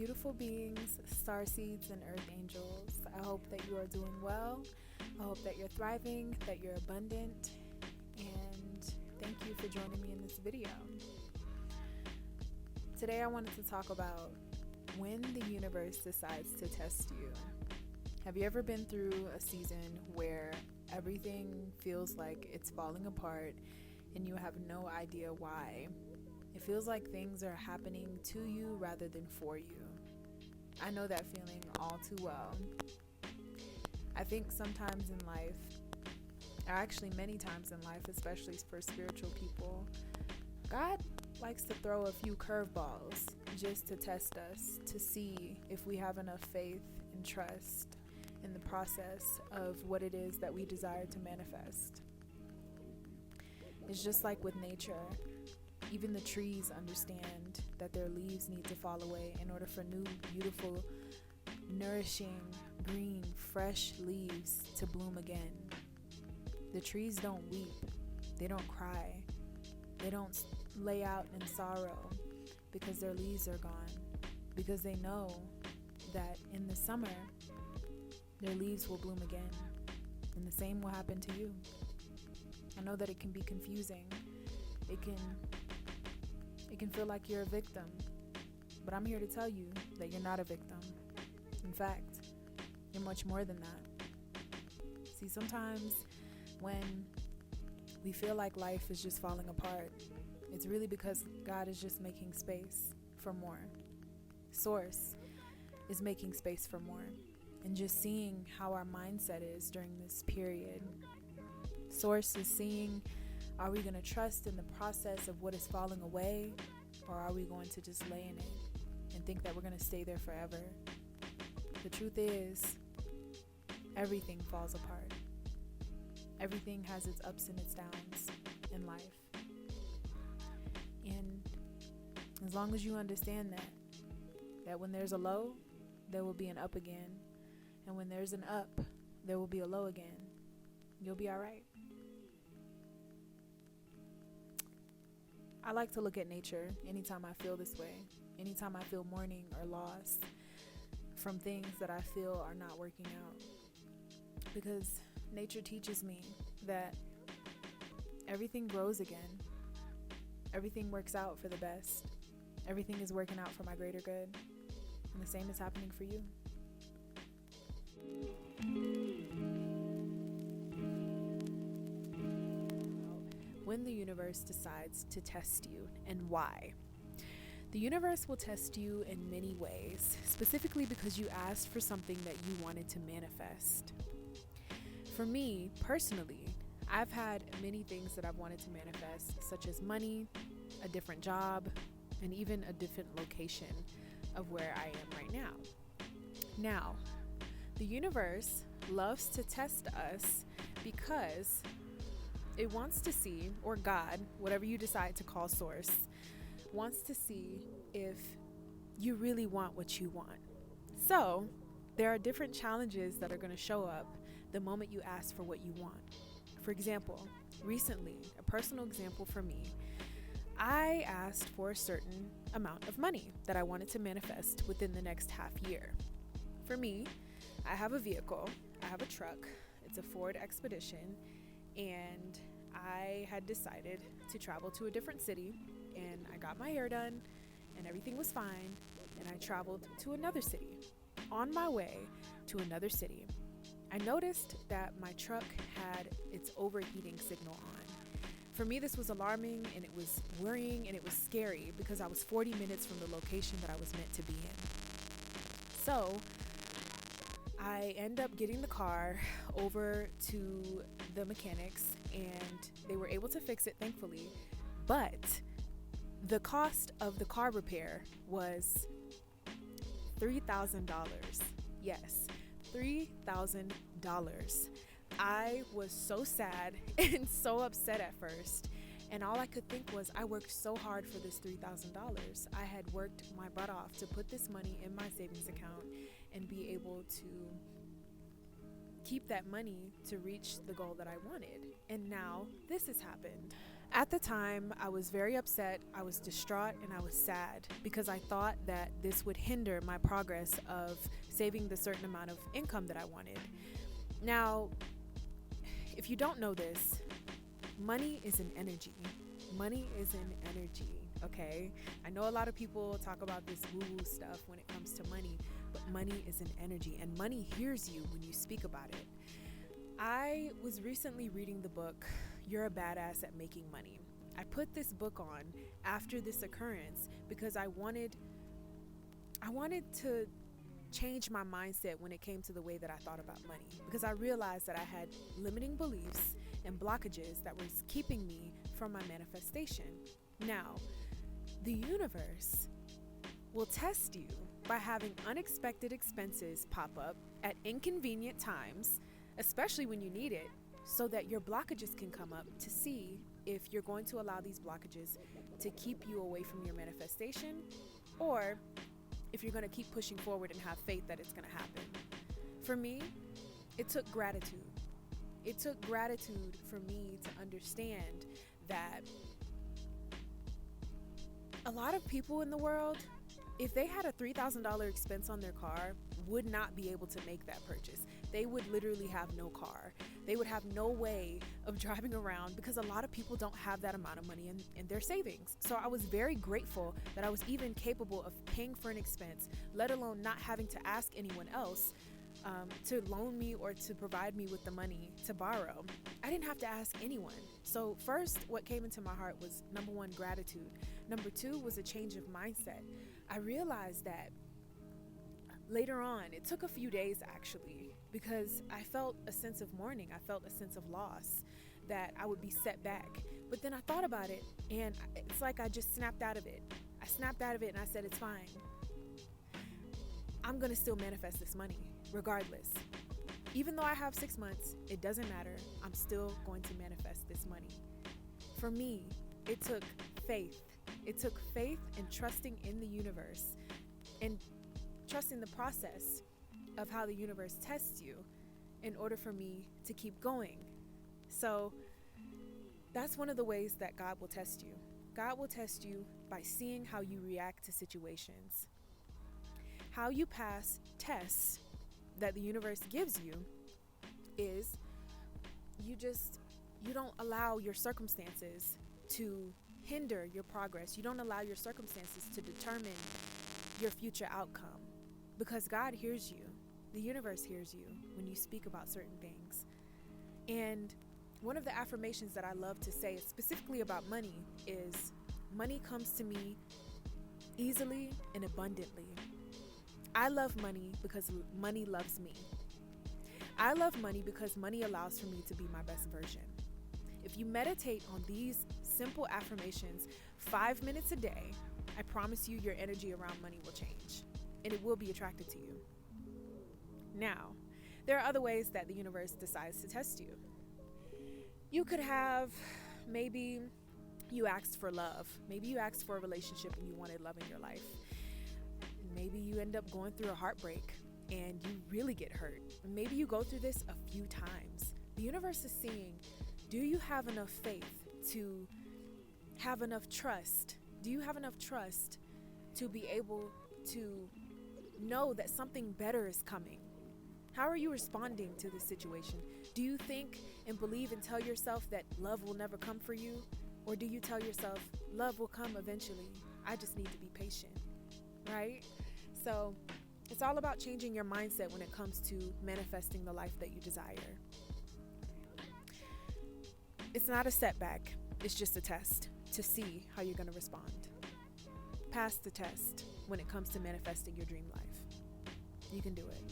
beautiful beings, starseeds, and earth angels. I hope that you are doing well. I hope that you're thriving, that you're abundant, and thank you for joining me in this video. Today I wanted to talk about when the universe decides to test you. Have you ever been through a season where everything feels like it's falling apart and you have no idea why? It feels like things are happening to you rather than for you. I know that feeling all too well. I think sometimes in life, or actually many times in life, especially for spiritual people, God likes to throw a few curveballs just to test us, to see if we have enough faith and trust in the process of what it is that we desire to manifest. It's just like with nature. Even the trees understand that their leaves need to fall away in order for new, beautiful, nourishing, green, fresh leaves to bloom again. The trees don't weep. They don't cry. They don't lay out in sorrow because their leaves are gone. Because they know that in the summer, their leaves will bloom again. And the same will happen to you. I know that it can be confusing. It can feel like you're a victim, but I'm here to tell you that you're not a victim. In fact, you're much more than that. See, sometimes when we feel like life is just falling apart, it's really because God is just making space for more. Source is making space for more, and just seeing how our mindset is during this period. Source is seeing, are we going to trust in the process of what is falling away, or are we going to just lay in it and think that we're going to stay there forever? The truth is, everything falls apart. Everything has its ups and its downs in life. And as long as you understand that when there's a low, there will be an up again. And when there's an up, there will be a low again. You'll be all right. I like to look at nature anytime I feel this way, anytime I feel mourning or loss from things that I feel are not working out. Because nature teaches me that everything grows again. Everything works out for the best. Everything is working out for my greater good. And the same is happening for you. When the universe decides to test you and why. The universe will test you in many ways, specifically because you asked for something that you wanted to manifest. For me, personally, I've had many things that I've wanted to manifest, such as money, a different job, and even a different location of where I am right now. Now, the universe loves to test us because it wants to see, or God, whatever you decide to call source, wants to see if you really want what you want. So there are different challenges that are going to show up the moment you ask for what you want. For example, recently, a personal example for me, I asked for a certain amount of money that I wanted to manifest within the next half year. For me, I have a vehicle, I have a truck, it's a Ford Expedition, and I had decided to travel to a different city, and I got my hair done and everything was fine, and I traveled to another city. On my way to another city, I noticed that my truck had its overheating signal on. For me, this was alarming, and it was worrying, and it was scary because I was 40 minutes from the location that I was meant to be in. So I end up getting the car over to the mechanics, and they were able to fix it, thankfully. But the cost of the car repair was $3,000. Yes, $3,000. I was so sad and so upset at first. And all I could think was, I worked so hard for this $3,000. I had worked my butt off to put this money in my savings account and be able to keep that money to reach the goal that I wanted. And now this has happened. At the time, I was very upset, I was distraught, and I was sad because I thought that this would hinder my progress of saving the certain amount of income that I wanted. Now, if you don't know this, money is an energy. Money is an energy, okay? I know a lot of people talk about this woo-woo stuff when it comes to money, but money is an energy, and money hears you when you speak about it. I was recently reading the book, You're a Badass at Making Money. I put this book on after this occurrence because I wanted to change my mindset when it came to the way that I thought about money, because I realized that I had limiting beliefs and blockages that was keeping me from my manifestation. Now, the universe will test you by having unexpected expenses pop up at inconvenient times, especially when you need it, so that your blockages can come up to see if you're going to allow these blockages to keep you away from your manifestation, or if you're going to keep pushing forward and have faith that it's going to happen. For me, it took gratitude. It took gratitude for me to understand that a lot of people in the world, if they had a $3,000 expense on their car, would not be able to make that purchase. They would literally have no car. They would have no way of driving around because a lot of people don't have that amount of money in their savings. So I was very grateful that I was even capable of paying for an expense, let alone not having to ask anyone else to loan me or to provide me with the money to borrow. I didn't have to ask anyone. So first, what came into my heart was, number one, gratitude. Number two was a change of mindset. I realized that later on, it took a few days actually, because I felt a sense of mourning. I felt a sense of loss, that I would be set back. But then I thought about it, and it's like I just snapped out of it. I snapped out of it and I said, it's fine. I'm gonna still manifest this money regardless. Even though I have 6 months, it doesn't matter. I'm still going to manifest this money. For me, it took faith. It took faith and trusting in the universe and trusting the process of how the universe tests you in order for me to keep going. So that's one of the ways that God will test you. God will test you by seeing how you react to situations. How you pass tests that the universe gives you is you don't allow your circumstances to hinder your progress. You don't allow your circumstances to determine your future outcome, because God hears you. The universe hears you when you speak about certain things. And one of the affirmations that I love to say specifically about money is, money comes to me easily and abundantly. I love money because money loves me. I love money because money allows for me to be my best version. If you meditate on these simple affirmations 5 minutes a day, I promise you your energy around money will change and it will be attracted to you. Now, there are other ways that the universe decides to test you. You could have, maybe you asked for love. Maybe you asked for a relationship and you wanted love in your life. Maybe you end up going through a heartbreak and you really get hurt. Maybe you go through this a few times. The universe is seeing, do you have enough faith to have enough trust? Do you have enough trust to be able to know that something better is coming? How are you responding to this situation? Do you think and believe and tell yourself that love will never come for you? Or do you tell yourself, love will come eventually, I just need to be patient, right? So it's all about changing your mindset when it comes to manifesting the life that you desire. It's not a setback, it's just a test to see how you're going to respond. Pass the test when it comes to manifesting your dream life. You can do it.